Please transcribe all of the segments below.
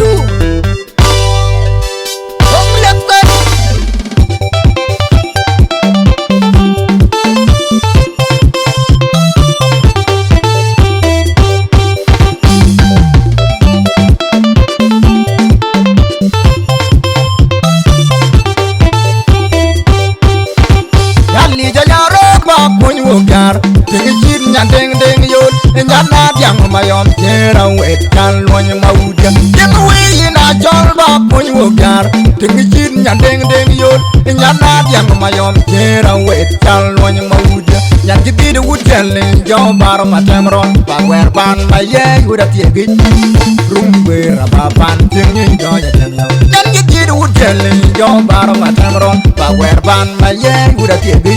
tu ding ding yul nyana diang mayom tera wet kan lonya maudia ding wi na jol ba puny wogar ding jin nyan ding ding yul nyana diang mayom tera wet kan lonya maudia nyan gidi de wutelle jo bar matemron ba wer ban maye guda tiegi rumbe rababan ting do ya tella nyan gidi de wutelle jo bar matemron ba wer ban maye guda tiegi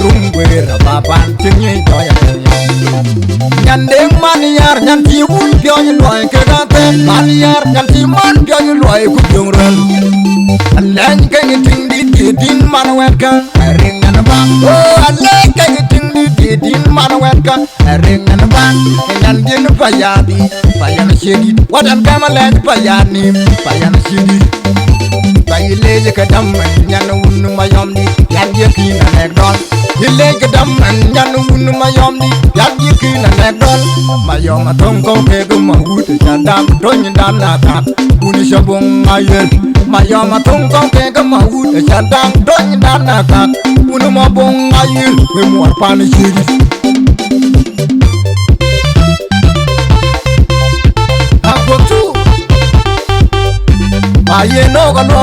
rumbe rababan ting do ya Nyandeng maniar nyanti un pion loy ke gaten maniar nyanti man pion loy ku jong ren alain ke ting di din man wet kan ring an ba oh alain ke ting di din man wet kan ring an ba nyan din payan shedi wadan kamalen payani payan shedi bayile ke dam nyan un mayom di yan ye kin anek don ile ke dam nyan un mayom di yan ye kin anek don mayom atong ko ke gum hut chandam don dan na ta uni shabong ayel mayom atong ko ke gum hut chandam don dan na ta uni mabong ayel we muar pan shiri aku tu aye no no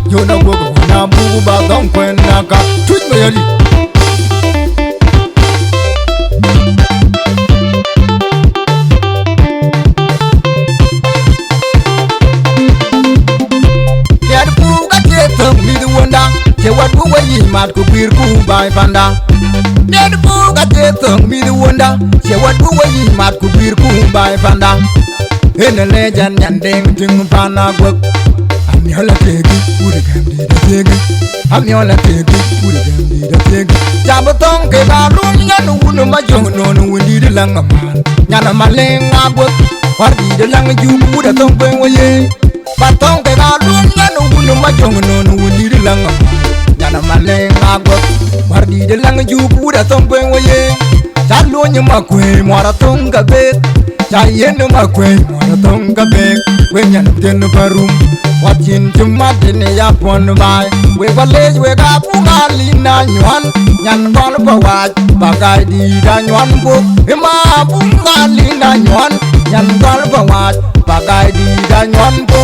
yo na wo na bu ba dong kwen na ka twit me yali ya bu ka te tong mi du wonda te wat bu we yi mat ku bir ku bai panda ya bu ka te tong mi du wonda te wat bu we yi mat ku bir ku bai panda ene lejan nyandeng ting pana gwak amyola tegi uri gamdi da tegi amyola tegi uri gamdi da tegi jabotong ke barun nyanu unu majono nu windi de langa man nyana malenga gwak wardi de langa jubu da tong kwen waye batong ke barun nyanu unu majono nu windi de langa man nyana malenga gwak wardi de langa jubu da tong kwen waye chalo nyama kwe mwara tong ka bet Chayen makwe mwana tonga bek we nyan ten parum watchin chumatin ya pon bai we college we ga punga lina nywan nyan gol bawaj bagay di da nywan bu ema punga lina nywan nyan gol bawaj bagay di da nywan bu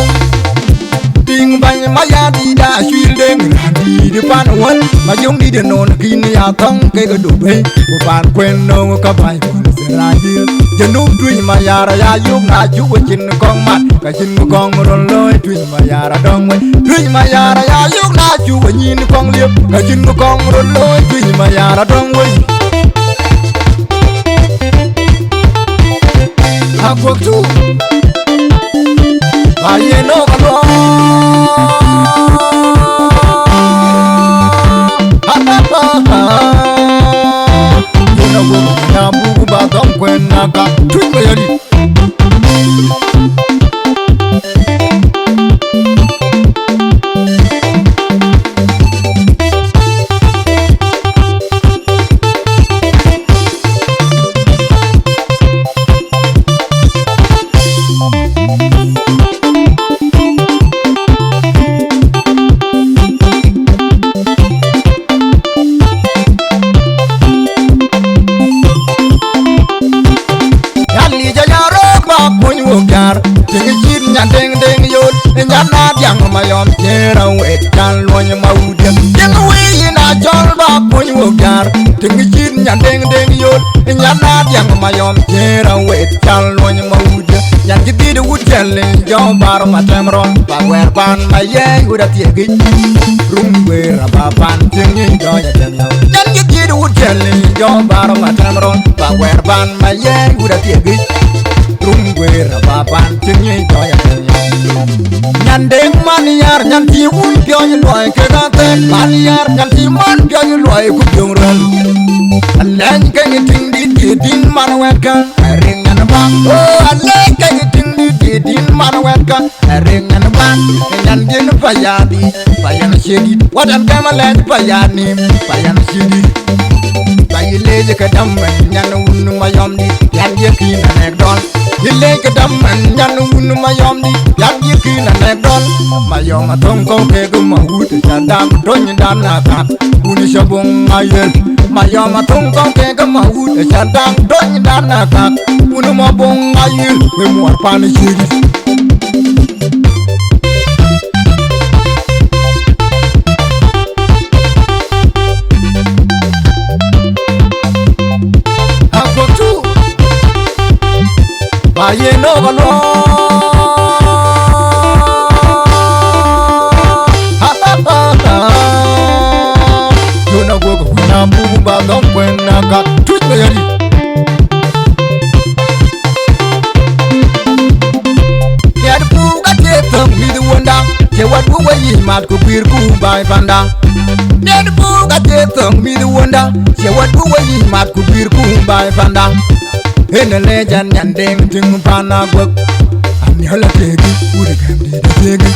ting bany maya di da shildeng di de pan wan mayong di de non kin ya tong ke go be bu pan kwen no ka bai Serahil jenub tuj mayara ya yuk na juwe chin kong mat ka chin kong ron loy tuj mayara dong we tuj mayara ya yuk na juwe nyin kong liep ka chin kong ron loy tuj mayara dong we aku tu aye no kalo na bugu ba dom kwen na ka twit me yali ding ding yul nyana diang mayom tera wet kan lonya maudia ding wi na jol ba puny wogar ding jin ding ding yul nyana diang mayom tera wet kan lonya maudia yan gidi de wutelle jo bar matemron ba wer ban maye guda tiegi rumbe rababan ting do ya tella yan gidi de wutelle jo bar matemron ba wer ban maye guda tiegi Rungwera baban tingi toya Nyandeng maniar nyanti un pyoy loy kegate Maniar nyanti man pyoy loy kubyongral Aleng kengi ting di din manaweka Ring and bang Oh aleng kengi ting di din manaweka Ring and bang Nyandin payadi Payan shedi Wadan kama len payani Payan shedi Payile kadam Nyanu unu mayomdi Yan yekina nekdol Ile kadam nyanu unu mayomdi Yan yekina nekdol Mayoma tongko kego mahut Jadam donyi danaka Uni shabung ayel Mayoma tongko kego mahut Jadam donyi danaka Uni mabung ayel We muar pani shiri Aye no galo ha ha ha Yona go na mbubu ba don kwena ka tweet me yari Ya du ga te tam mi du wonda je wat bu wayi mat ko bir ku bay panda Ya du ga te tam mi du wonda je wat bu wayi mat ko bir ku bay panda Hene lejan nyandeng ting pana gwak Amyola tegi uri gamdi da tegi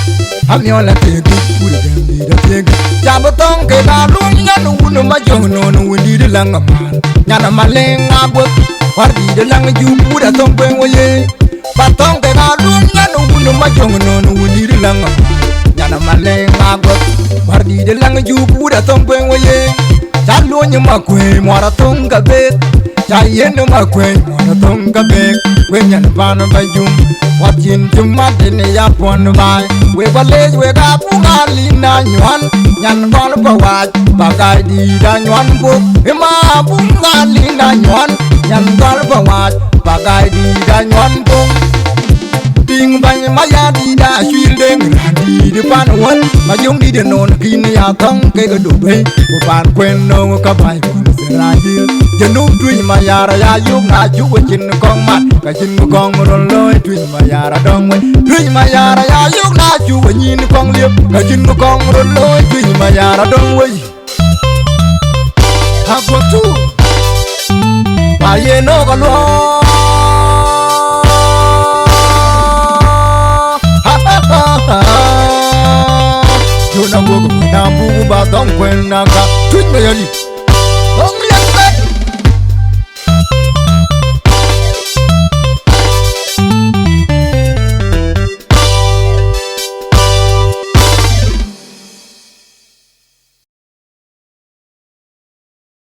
Amyola tegi uri gamdi da tegi Jabotong ke balung nyanu unu majong nono wundi de langa man Nyana maleng agwak Wardi de langa jubu da tongpeng waye Batong ke balung nyanu unu majong nono wundi de langa man Nyana maleng agwak Wardi de langa jubu da tongpeng waye Chalo nyama kwe mwara tonga bet Chayendo makwe mwana tonga bek We nyan vana bayum Wajin jumatine ya pon vai We balej we ga pungali na nywan Nyan vana pawaj Bagay di da nywan buk Ima pungali na nywan Nyan vana pawaj Bagay di da nywan buk Ting bany maya di da shwil deng Radi di pan wan Mayung di de non kini ya tong ke ga dupe Bupan kwen no ka bay pun serajil Janub twin mayara ya yug na juwa chin kong mat Ka chin kong ron loy twin mayara dong we Twin mayara ya yug na juwa nyin kong liep Ka chin kong ron loy twin mayara dong we Hakwa tu Paye no ka lo Yona wogo na bugu ba dong kwen na ka Twin mayari